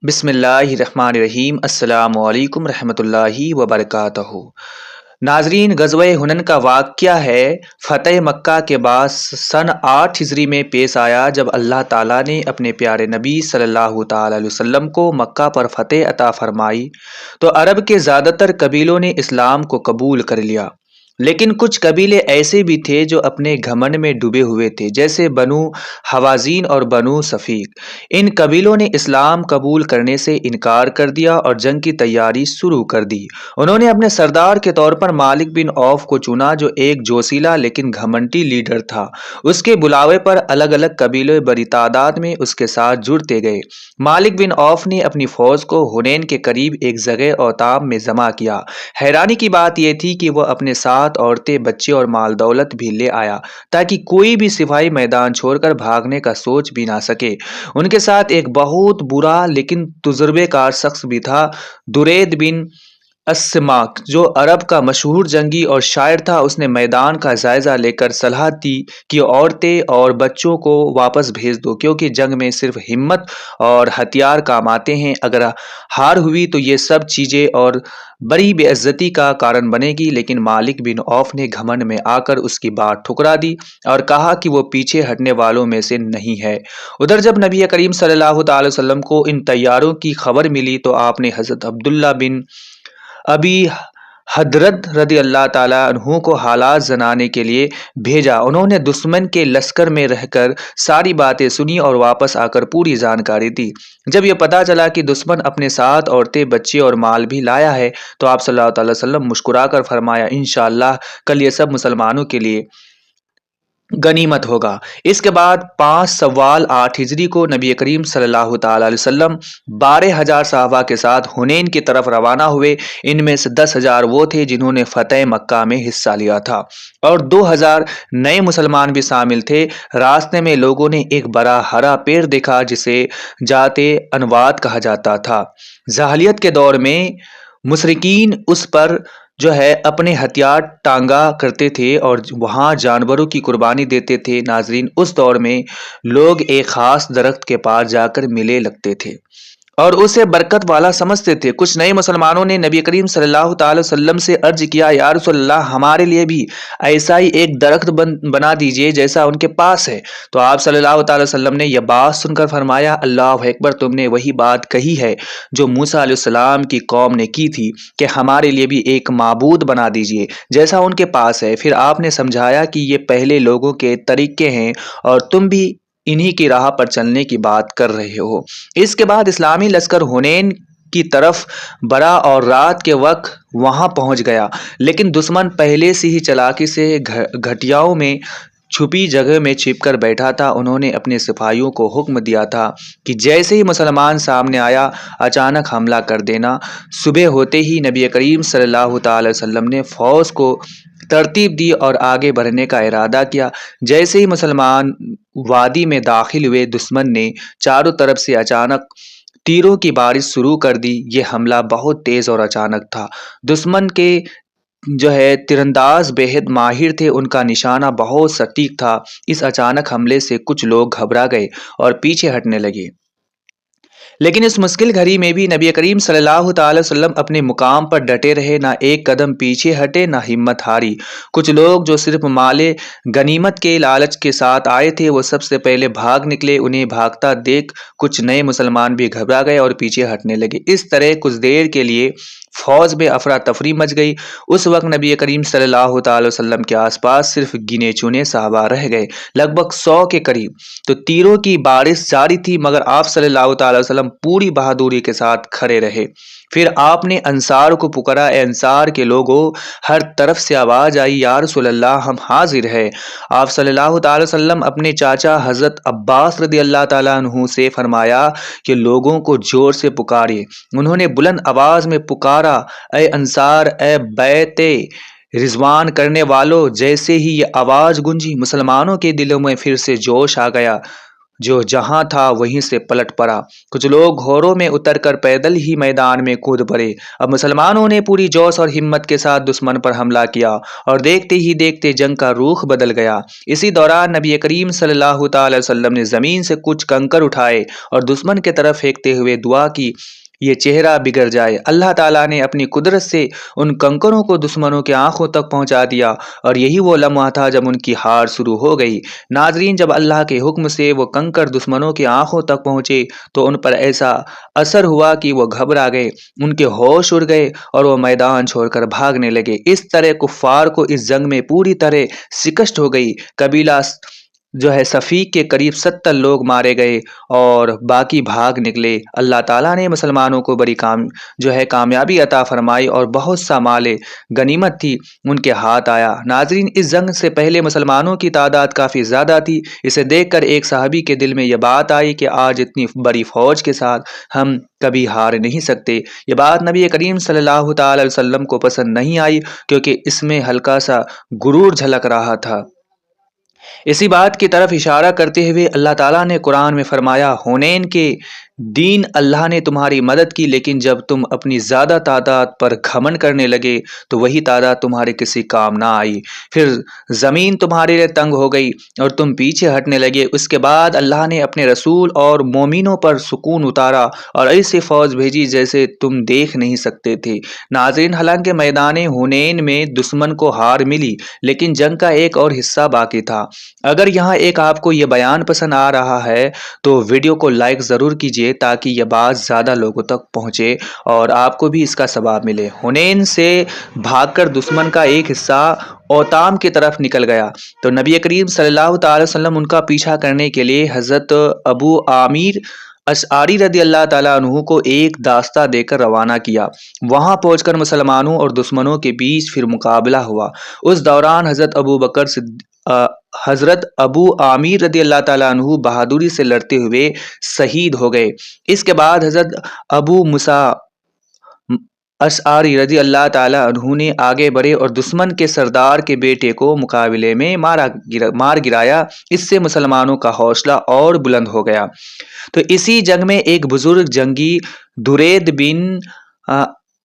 بسم اللہ الرحمن الرحیم۔ السلام علیکم رحمۃ اللہ وبرکاتہ۔ ناظرین، غزوہ حنین کا واقعہ ہے فتح مکہ کے بعد سن 8 ہجری میں پیش آیا، جب اللہ تعالیٰ نے اپنے پیارے نبی صلی اللہ تعالیٰ علیہ وسلم کو مکہ پر فتح عطا فرمائی تو عرب کے زیادہ تر قبیلوں نے اسلام کو قبول کر لیا، لیکن کچھ قبیلے ایسے بھی تھے جو اپنے گھمنڈ میں ڈوبے ہوئے تھے، جیسے بنو حوازین اور بنو صفیق۔ ان قبیلوں نے اسلام قبول کرنے سے انکار کر دیا اور جنگ کی تیاری شروع کر دی۔ انہوں نے اپنے سردار کے طور پر مالک بن عوف کو چنا، جو ایک جوشیلا لیکن گھمنڈی لیڈر تھا۔ اس کے بلاوے پر الگ الگ قبیلے بڑی تعداد میں اس کے ساتھ جڑتے گئے۔ مالک بن عوف نے اپنی فوج کو حنین کے قریب ایک جگہ اوتام میں جمع کیا۔ حیرانی کی بات یہ تھی کہ وہ اپنے ساتھ عورتیں، بچے اور مال دولت بھی لے آیا، تاکہ کوئی بھی سپاہی میدان چھوڑ کر بھاگنے کا سوچ بھی نہ سکے۔ ان کے ساتھ ایک بہت برا لیکن تجربے کار شخص بھی تھا، درید بن السماک، جو عرب کا مشہور جنگی اور شاعر تھا۔ اس نے میدان کا جائزہ لے کر صلاح دی کہ عورتیں اور بچوں کو واپس بھیج دو، کیونکہ جنگ میں صرف ہمت اور ہتھیار کام آتے ہیں۔ اگر ہار ہوئی تو یہ سب چیزیں اور بڑی بے عزتی کا کارن بنے گی۔ لیکن مالک بن عوف نے گھمنڈ میں آ کر اس کی بات ٹھکرا دی اور کہا کہ وہ پیچھے ہٹنے والوں میں سے نہیں ہے۔ ادھر جب نبی کریم صلی اللہ تعالی وسلم کو ان تیاروں کی خبر ملی تو آپ نے حضرت عبداللہ بن ابی حدرد رضی اللہ تعالیٰ عنہ کو حالات جاننے کے لیے بھیجا۔ انہوں نے دشمن کے لشکر میں رہ کر ساری باتیں سنی اور واپس آ کر پوری جانکاری دی۔ جب یہ پتہ چلا کہ دشمن اپنے ساتھ عورتیں، بچے اور مال بھی لایا ہے تو آپ صلی اللہ علیہ وسلم مسکرا کر فرمایا، انشاءاللہ کل یہ سب مسلمانوں کے لیے غنیمت ہوگا۔ اس کے بعد 5 شوال 8 ہجری کو نبی کریم صلی اللہ تعالیٰ علیہ وسلم 12,000 صحابہ کے ساتھ حنین کی طرف روانہ ہوئے۔ ان میں سے 10,000 وہ تھے جنہوں نے فتح مکہ میں حصہ لیا تھا اور 2,000 نئے مسلمان بھی شامل تھے۔ راستے میں لوگوں نے ایک بڑا ہرا پیڑ دیکھا جسے ذات انواد کہا جاتا تھا۔ جاہلیت کے دور میں مشرکین اس پر اپنے ہتھیار ٹانگا کرتے تھے اور وہاں جانوروں کی قربانی دیتے تھے۔ ناظرین، اس دور میں لوگ ایک خاص درخت کے پاس جا کر ملے لگتے تھے اور اسے برکت والا سمجھتے تھے۔ کچھ نئے مسلمانوں نے نبی کریم صلی اللہ تعالی وسلم سے عرض کیا، یا رسول اللہ، ہمارے لیے بھی ایسا ہی ایک درخت بنا دیجئے جیسا ان کے پاس ہے۔ تو آپ صلی اللہ تعالی وسلم نے یہ بات سن کر فرمایا، اللہ اکبر، تم نے وہی بات کہی ہے جو موسیٰ علیہ السلام کی قوم نے کی تھی کہ ہمارے لیے بھی ایک معبود بنا دیجئے جیسا ان کے پاس ہے۔ پھر آپ نے سمجھایا کہ یہ پہلے لوگوں کے طریقے ہیں اور تم بھی انہی کی راہ پر چلنے کی بات کر رہے ہو۔ اس کے بعد اسلامی لشکر حنین کی طرف بڑھا اور رات کے وقت وہاں پہنچ گیا، لیکن دشمن پہلے سے ہی چالاکی سے گھٹیاؤں میں چھپی جگہ میں چھپ کر بیٹھا تھا۔ انہوں نے اپنے سپاہیوں کو حکم دیا تھا کہ جیسے ہی مسلمان سامنے آیا اچانک حملہ کر دینا۔ صبح ہوتے ہی نبی کریم صلی اللہ تعالی وسلم نے فوج کو ترتیب دی اور آگے بڑھنے کا ارادہ کیا۔ جیسے ہی مسلمان وادی میں داخل ہوئے، دشمن نے چاروں طرف سے اچانک تیروں کی بارش شروع کر دی۔ یہ حملہ بہت تیز اور اچانک تھا۔ دشمن کے تیرانداز بےحد ماہر تھے، ان کا نشانہ بہت سٹیک تھا۔ اس اچانک حملے سے کچھ لوگ گھبرا گئے اور پیچھے ہٹنے لگے، لیکن اس مشکل گھڑی میں بھی نبی کریم صلی اللہ تعالی وسلم اپنے مقام پر ڈٹے رہے، نہ ایک قدم پیچھے ہٹے، نہ ہمت ہاری۔ کچھ لوگ جو صرف مال غنیمت کے لالچ کے ساتھ آئے تھے، وہ سب سے پہلے بھاگ نکلے۔ انہیں بھاگتا دیکھ کچھ نئے مسلمان بھی گھبرا گئے اور پیچھے ہٹنے لگے۔ اس طرح کچھ دیر کے لیے فوج میں افراتفری مچ گئی۔ اس وقت نبی کریم صلی اللہ تعالی وسلم کے آس پاس صرف گنے چنے صحابہ رہ گئے، لگ بھگ 100 کے قریب۔ تو تیروں کی بارش جاری تھی، مگر آپ صلی اللہ تعالی وسلم پوری بہادری کے ساتھ کھڑے رہے۔ پھر آپ نے انصار کو پکارا، اے انصار کے لوگوں! ہر طرف سے آواز آئی، یا رسول اللہ، ہم حاضر ہیں۔ آپ صلی اللہ تعالی وسلم اپنے چاچا حضرت عباس رضی اللہ تعالیٰ عنہ سے فرمایا کہ لوگوں کو زور سے پکارے۔ انہوں نے بلند آواز میں پکارا، اے انصار، اے بیعت رضوان کرنے والوں! جیسے ہی یہ آواز گونجی، مسلمانوں کے دلوں میں پھر سے جوش آ گیا۔ جو جہاں تھا وہیں سے پلٹ پڑا۔ کچھ لوگ گھوڑوں میں اتر کر پیدل ہی میدان میں کود پڑے۔ اب مسلمانوں نے پوری جوش اور ہمت کے ساتھ دشمن پر حملہ کیا اور دیکھتے ہی دیکھتے جنگ کا رخ بدل گیا۔ اسی دوران نبی کریم صلی اللہ تعالی وسلم نے زمین سے کچھ کنکر اٹھائے اور دشمن کی طرف پھینکتے ہوئے دعا کی یہ چہرہ بگڑ جائے۔ اللہ تعالیٰ نے اپنی قدرت سے ان کنکروں کو دشمنوں کے آنکھوں تک پہنچا دیا اور یہی وہ لمحہ تھا جب ان کی ہار شروع ہو گئی۔ ناظرین، جب اللہ کے حکم سے وہ کنکر دشمنوں کی آنکھوں تک پہنچے تو ان پر ایسا اثر ہوا کہ وہ گھبرا گئے، ان کے ہوش اڑ گئے اور وہ میدان چھوڑ کر بھاگنے لگے۔ اس طرح کفار کو اس جنگ میں پوری طرح شکست ہو گئی۔ قبیلہ صفیق کے قریب 70 لوگ مارے گئے اور باقی بھاگ نکلے۔ اللہ تعالیٰ نے مسلمانوں کو بڑی کامیابی عطا فرمائی اور بہت سا مال غنیمت تھی ان کے ہاتھ آیا۔ ناظرین، اس جنگ سے پہلے مسلمانوں کی تعداد کافی زیادہ تھی۔ اسے دیکھ کر ایک صحابی کے دل میں یہ بات آئی کہ آج اتنی بڑی فوج کے ساتھ ہم کبھی ہار نہیں سکتے۔ یہ بات نبی کریم صلی اللہ تعالی وسلم کو پسند نہیں آئی کیونکہ اس میں ہلکا سا غرور جھلک رہا تھا۔ اسی بات کی طرف اشارہ کرتے ہوئے اللہ تعالیٰ نے قرآن میں فرمایا، حنین کے دن اللہ نے تمہاری مدد کی، لیکن جب تم اپنی زیادہ تعداد پر گھمنڈ کرنے لگے تو وہی تعداد تمہارے کسی کام نہ آئی۔ پھر زمین تمہارے لیے تنگ ہو گئی اور تم پیچھے ہٹنے لگے۔ اس کے بعد اللہ نے اپنے رسول اور مومنوں پر سکون اتارا اور ایسی فوج بھیجی جیسے تم دیکھ نہیں سکتے تھے۔ ناظرین، حالانکہ میدان حنین میں دشمن کو ہار ملی، لیکن جنگ کا ایک اور حصہ باقی تھا۔ اگر یہاں ایک آپ کو یہ بیان پسند آ رہا ہے تو ویڈیو کو لائک ضرور کیجیے تاکہ یہ بات زیادہ لوگوں تک پہنچے اور آپ کو بھی اس کا ثواب ملے۔ حنین سے بھاگ کر دشمن کا ایک حصہ اوتام کی طرف نکل گیا تو نبی کریم صلی اللہ تعالی وسلم ان کا پیچھا کرنے کے لیے حضرت ابو عامر اشعری رضی اللہ تعالیٰ عنہ کو ایک داستہ دے کر روانہ کیا۔ وہاں پہنچ کر مسلمانوں اور دشمنوں کے بیچ پھر مقابلہ ہوا۔ اس دوران حضرت ابو عامر رضی اللہ تعالیٰ عنہ بہادری سے لڑتے ہوئے شہید ہو گئے۔ اس کے بعد حضرت ابو موسیٰ اشعری رضی اللہ تعالیٰ عنہ نے آگے بڑھے اور دشمن کے سردار کے بیٹے کو مقابلے میں مار گرایا۔ اس سے مسلمانوں کا حوصلہ اور بلند ہو گیا۔ تو اسی جنگ میں ایک بزرگ جنگی درید بن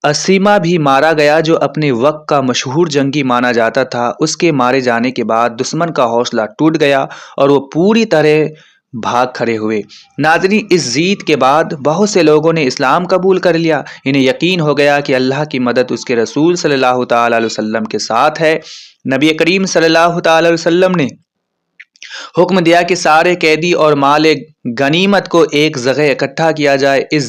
اسیمہ بھی مارا گیا جو اپنے وقت کا مشہور جنگی مانا جاتا تھا۔ اس کے مارے جانے کے بعد دشمن کا حوصلہ ٹوٹ گیا اور وہ پوری طرح بھاگ کھڑے ہوئے۔ ناظرین، اس جیت کے بعد بہت سے لوگوں نے اسلام قبول کر لیا۔ انہیں یقین ہو گیا کہ اللہ کی مدد اس کے رسول صلی اللہ تعالی علیہ وسلم کے ساتھ ہے۔ نبی کریم صلی اللہ تعالی علیہ وسلم نے حکم دیا کہ سارے قیدی اور مال غنیمت کو ایک جگہ اکٹھا کیا جائے۔ اس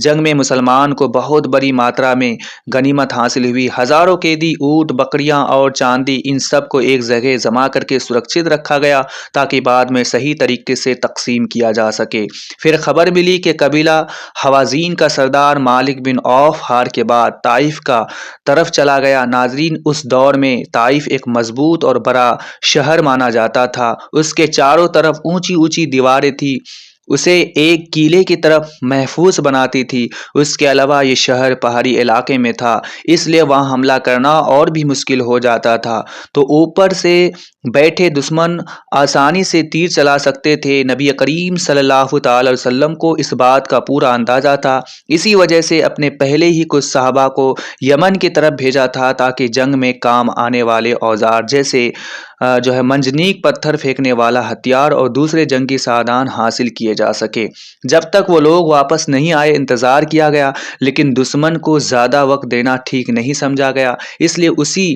جنگ میں مسلمان کو بہت بڑی ماترا میں غنیمت حاصل ہوئی۔ ہزاروں قیدی، اونٹ، بکریاں اور چاندی، ان سب کو ایک جگہ جمع کر کے سرکشت رکھا گیا تاکہ بعد میں صحیح طریقے سے تقسیم کیا جا سکے۔ پھر خبر ملی کہ قبیلہ حوازین کا سردار مالک بن عوف ہار کے بعد طائف کا طرف چلا گیا۔ ناظرین، اس دور میں طائف ایک مضبوط اور بڑا شہر مانا جاتا تھا۔ اس کے چاروں طرف اونچی اونچی دیواریں تھیں، اسے ایک قلعے کی طرف محفوظ بناتی تھی۔ اس کے علاوہ یہ شہر پہاڑی علاقے میں تھا، اس لیے وہاں حملہ کرنا اور بھی مشکل ہو جاتا تھا۔ تو اوپر سے بیٹھے دشمن آسانی سے تیر چلا سکتے تھے۔ نبی کریم صلی اللہ تعالی وسلم کو اس بات کا پورا اندازہ تھا، اسی وجہ سے اپنے پہلے ہی کچھ صحابہ کو یمن کی طرف بھیجا تھا تاکہ جنگ میں کام آنے والے اوزار جیسے منجنیق، پتھر پھینکنے والا ہتھیار اور دوسرے جنگی سامان حاصل کیے جا سکے۔ جب تک وہ لوگ واپس نہیں آئے انتظار کیا گیا، لیکن دشمن کو زیادہ وقت دینا ٹھیک نہیں سمجھا گیا، اس لیے اسی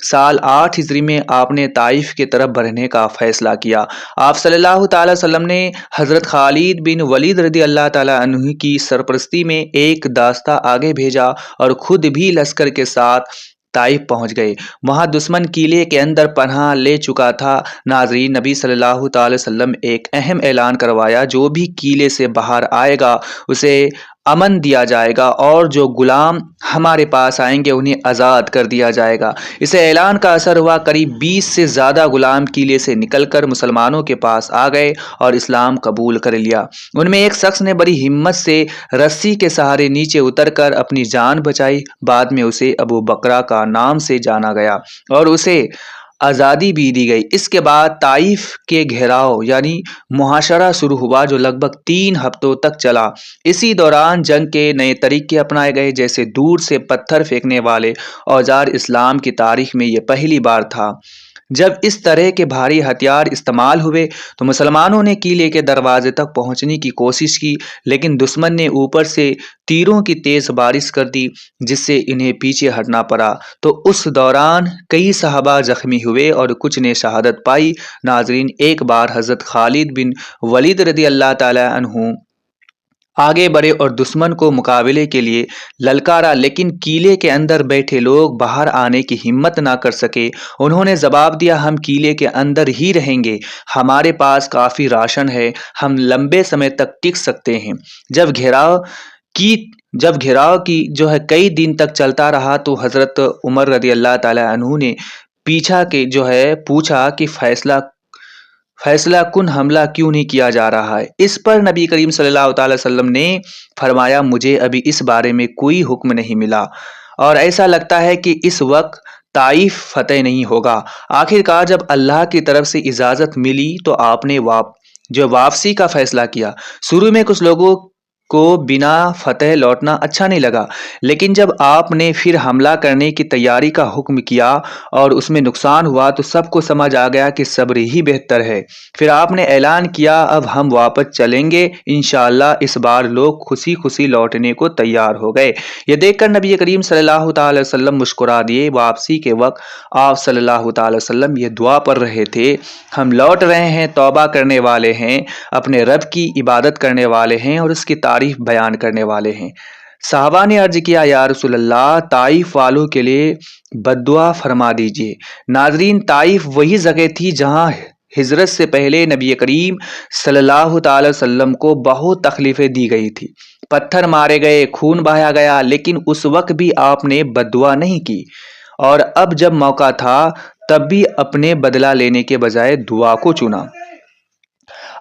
سال 8 ہجری میں آپ نے طائف کی طرف بڑھنے کا فیصلہ کیا۔ آپ صلی اللہ تعالی وسلم نے حضرت خالد بن ولید رضی اللہ تعالی عنہ کی سرپرستی میں ایک داستہ آگے بھیجا اور خود بھی لشکر کے ساتھ طائف پہنچ گئے۔ وہاں دشمن قلعے کے اندر پناہ لے چکا تھا۔ ناظرین، نبی صلی اللہ تعالی وسلم ایک اہم اعلان کروایا، جو بھی قلعے سے باہر آئے گا اسے امن دیا جائے گا اور جو غلام ہمارے پاس آئیں گے انہیں آزاد کر دیا جائے گا۔ اس اعلان کا اثر ہوا، قریب 20 سے زیادہ غلام قلعے سے نکل کر مسلمانوں کے پاس آ گئے اور اسلام قبول کر لیا۔ ان میں ایک شخص نے بڑی ہمت سے رسی کے سہارے نیچے اتر کر اپنی جان بچائی۔ بعد میں اسے ابو بکرہ کا نام سے جانا گیا اور اسے آزادی بھی دی گئی۔ اس کے بعد طائف کے گھیراؤ یعنی محاصرہ شروع ہوا جو لگ بھگ 3 ہفتوں تک چلا۔ اسی دوران جنگ کے نئے طریقے اپنائے گئے، جیسے دور سے پتھر پھینکنے والے اوزار۔ اسلام کی تاریخ میں یہ پہلی بار تھا جب اس طرح کے بھاری ہتھیار استعمال ہوئے، تو مسلمانوں نے قلعے کے دروازے تک پہنچنے کی کوشش کی، لیکن دشمن نے اوپر سے تیروں کی تیز بارش کر دی، جس سے انہیں پیچھے ہٹنا پڑا۔ تو اس دوران کئی صحابہ زخمی ہوئے اور کچھ نے شہادت پائی۔ ناظرین، ایک بار حضرت خالد بن ولید رضی اللہ تعالی عنہ آگے بڑھے اور دشمن کو مقابلے کے لیے للکارا، لیکن قلعے کے اندر بیٹھے لوگ باہر آنے کی ہمت نہ کر سکے۔ انہوں نے جواب دیا، ہم قلعے کے اندر ہی رہیں گے، ہمارے پاس کافی راشن ہے، ہم لمبے سمے تک ٹک سکتے ہیں۔ جب گھیراؤ کی کئی دن تک چلتا رہا، تو حضرت عمر رضی اللہ تعالی عنہ نے پوچھا کہ فیصلہ کن حملہ کیوں نہیں کیا جا رہا ہے؟ اس پر نبی کریم صلی اللہ تعالی وسلم نے فرمایا، مجھے ابھی اس بارے میں کوئی حکم نہیں ملا اور ایسا لگتا ہے کہ اس وقت طائف فتح نہیں ہوگا۔ آخرکار جب اللہ کی طرف سے اجازت ملی تو آپ نے واپسی کا فیصلہ کیا۔ شروع میں کچھ لوگوں کو بنا فتح لوٹنا اچھا نہیں لگا، لیکن جب آپ نے پھر حملہ کرنے کی تیاری کا حکم کیا اور اس میں نقصان ہوا، تو سب کو سمجھ آ گیا کہ صبر ہی بہتر ہے۔ پھر آپ نے اعلان کیا، اب ہم واپس چلیں گے انشاءاللہ۔ اس بار لوگ خوشی خوشی لوٹنے کو تیار ہو گئے۔ یہ دیکھ کر نبی کریم صلی اللہ تعالی وسلم مسکرا دیے۔ واپسی کے وقت آپ صلی اللہ تعالی وسلم یہ دعا پڑھ رہے تھے، ہم لوٹ رہے ہیں، توبہ کرنے والے ہیں، اپنے رب کی عبادت کرنے والے ہیں اور اس کی تعریف بیان کرنے والے ہیں۔ صحابہ نے عرض کیا، یا رسول اللہ، طائف والوں کے لیے بد دعا فرما دیجئے۔ ناظرین، طائف وہی جگہ تھی جہاں ہجرت سے پہلے نبی کریم صلی اللہ تعالی وسلم کو بہت تکلیفیں دی گئی تھی، پتھر مارے گئے، خون بہایا گیا، لیکن اس وقت بھی آپ نے بد دعا نہیں کی، اور اب جب موقع تھا تب بھی اپنے بدلہ لینے کے بجائے دعا کو چنا۔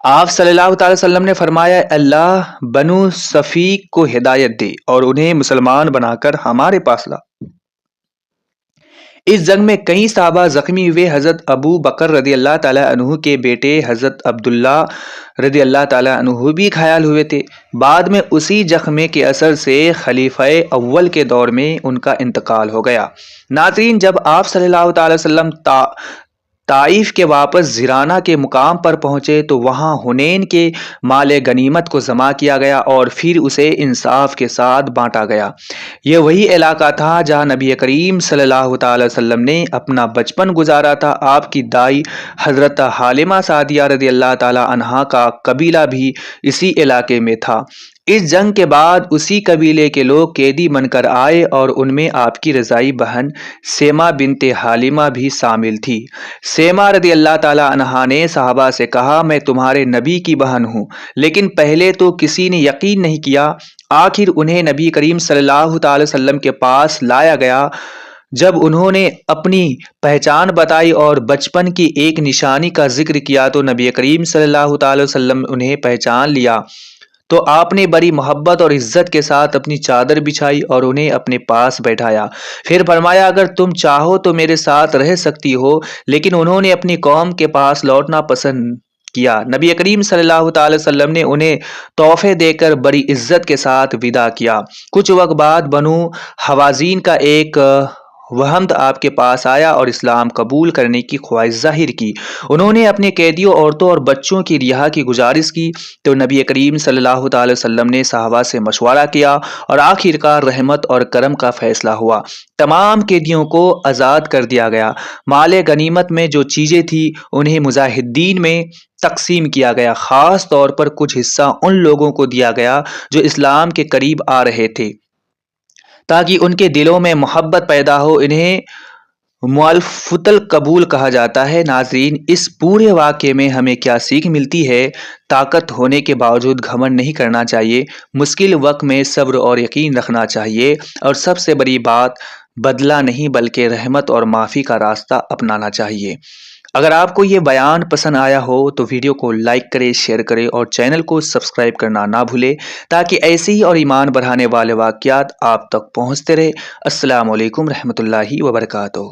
آپ صلی اللہ تعالی وسلم نے فرمایا، اللہ بنو صفیق کو ہدایت دے اور انہیں مسلمان بنا کر ہمارے پاس لا۔ اس جنگ میں کئی صحابہ زخمی ہوئے۔ حضرت ابو بکر رضی اللہ تعالی عنہ کے بیٹے حضرت عبداللہ رضی اللہ تعالی عنہ بھی گھائل ہوئے تھے۔ بعد میں اسی زخم کے اثر سے خلیفہ اول کے دور میں ان کا انتقال ہو گیا۔ ناظرین، جب آپ صلی اللہ تعالی وسلم طائف کے واپس جیرانہ کے مقام پر پہنچے، تو وہاں حنین کے مال غنیمت کو جمع کیا گیا اور پھر اسے انصاف کے ساتھ بانٹا گیا۔ یہ وہی علاقہ تھا جہاں نبی کریم صلی اللہ تعالی وسلم نے اپنا بچپن گزارا تھا۔ آپ کی دائی حضرت حلیمہ سعدیہ رضی اللہ تعالی عنہا کا قبیلہ بھی اسی علاقے میں تھا۔ اس جنگ کے بعد اسی قبیلے کے لوگ قیدی بن کر آئے اور ان میں آپ کی رضائی بہن سیما بنت حلیمہ بھی شامل تھی۔ سیما رضی اللہ تعالی عنہا نے صحابہ سے کہا، میں تمہارے نبی کی بہن ہوں، لیکن پہلے تو کسی نے یقین نہیں کیا۔ آخر انہیں نبی کریم صلی اللہ تعالی وسلم کے پاس لایا گیا۔ جب انہوں نے اپنی پہچان بتائی اور بچپن کی ایک نشانی کا ذکر کیا، تو نبی کریم صلی اللہ تعالی وسلم انہیں پہچان لیا۔ تو آپ نے بڑی محبت اور عزت کے ساتھ اپنی چادر بچھائی اور انہیں اپنے پاس بیٹھایا۔ پھر فرمایا، اگر تم چاہو تو میرے ساتھ رہ سکتی ہو، لیکن انہوں نے اپنی قوم کے پاس لوٹنا پسند کیا۔ نبی کریم صلی اللہ تعالی وسلم نے انہیں تحفے دے کر بڑی عزت کے ساتھ وداع کیا۔ کچھ وقت بعد بنو حوازن کا ایک وہمت آپ کے پاس آیا اور اسلام قبول کرنے کی خواہش ظاہر کی۔ انہوں نے اپنے قیدیوں، عورتوں اور بچوں کی رہا کی گزارش کی، تو نبی کریم صلی اللہ تعالی وسلم نے صحابہ سے مشورہ کیا اور آخرکار رحمت اور کرم کا فیصلہ ہوا۔ تمام قیدیوں کو آزاد کر دیا گیا۔ مال غنیمت میں جو چیزیں تھیں انہیں مجاہدین میں تقسیم کیا گیا۔ خاص طور پر کچھ حصہ ان لوگوں کو دیا گیا جو اسلام کے قریب آ رہے تھے، تاکہ ان کے دلوں میں محبت پیدا ہو۔ انہیں مؤلفۃ القلوب کہا جاتا ہے۔ ناظرین، اس پورے واقعے میں ہمیں کیا سیکھ ملتی ہے؟ طاقت ہونے کے باوجود گھمنڈ نہیں کرنا چاہیے، مشکل وقت میں صبر اور یقین رکھنا چاہیے، اور سب سے بڑی بات، بدلہ نہیں بلکہ رحمت اور معافی کا راستہ اپنانا چاہیے۔ اگر آپ کو یہ بیان پسند آیا ہو تو ویڈیو کو لائک کریں، شیئر کریں اور چینل کو سبسکرائب کرنا نہ بھولیں، تاکہ ایسے ہی اور ایمان بڑھانے والے واقعات آپ تک پہنچتے رہے۔ السلام علیکم رحمۃ اللہ وبرکاتہ۔